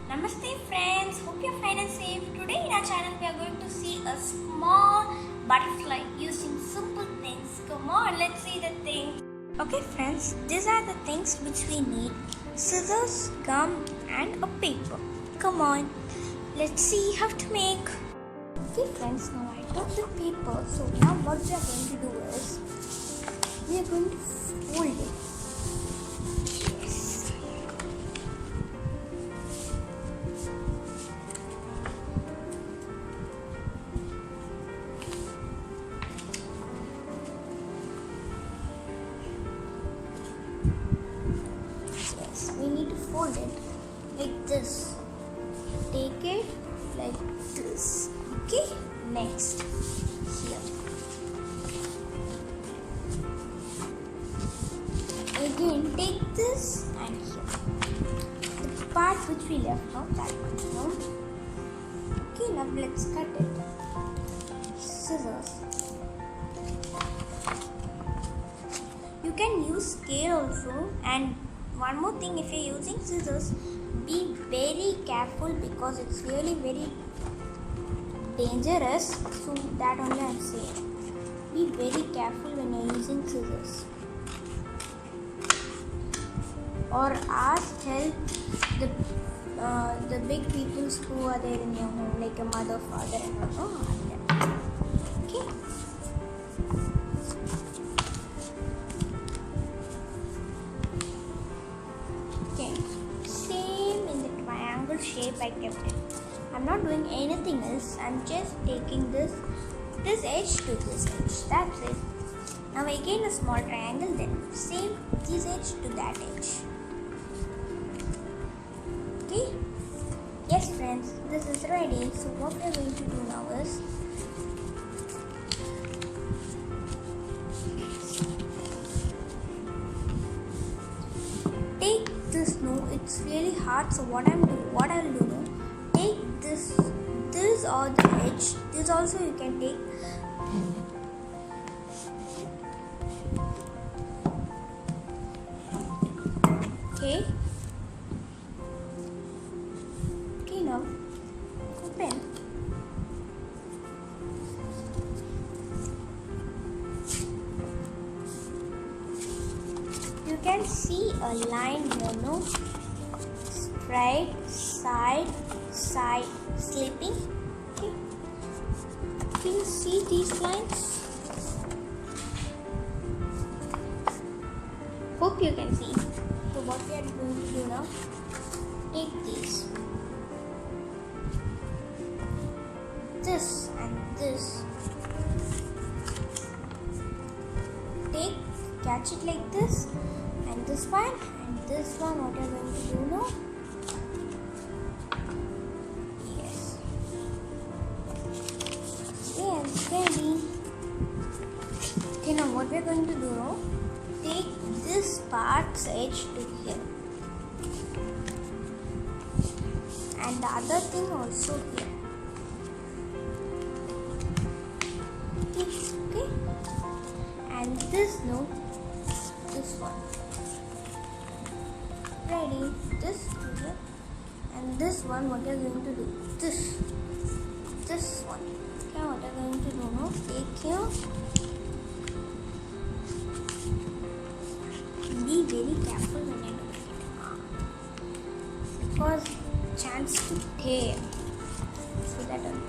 Namaste friends, hope you're fine and safe. Today in our channel we are going to see a small butterfly using simple things. Come on, let's see the things. Okay friends, these are the things which we need. Scissors, gum and a paper. Come on, let's see how to make. Okay friends, now I got the paper. So now what we are going to do is, we are going to fold it. We need to fold it like this. Take it like this. Okay, next here. Again, take this and here. The part which we left out, that one. No? Okay, now let's cut it. Scissors. You can use scale also, and one more thing, if you're using scissors, be very careful because it's really very dangerous. So that only I'm saying. Be very careful when you're using scissors. Or ask help the big people who are there in your home, like a mother, father, and all. Okay. Same in the triangle shape I kept it. I'm not doing anything else. I'm just taking this edge to this edge. That's it. Now again a small triangle, then same this edge to that edge. Okay? Yes friends, this is ready. So what we are going to do now is, take this. No, it's really hard. So what I'll do now, take this or the edge. This also you can take. Okay. Okay, now open. You can see a line here, no? Straight, side, slipping. Okay. Can you see these lines? Hope you can see. So what we are going to do now, take these. This and this. Catch it like this, and this one, and this one. What are you going to do now? Yes. Okay, it's ready. Okay, now what we are going to do now? Take this part's edge to here, and the other thing also here. Okay, and this no. This one. Ready. This here. And this one, what you're going to do? This one. Okay, what you're going to do now? Take here. Be very careful when you're doing it. Because chance to tear. See that one.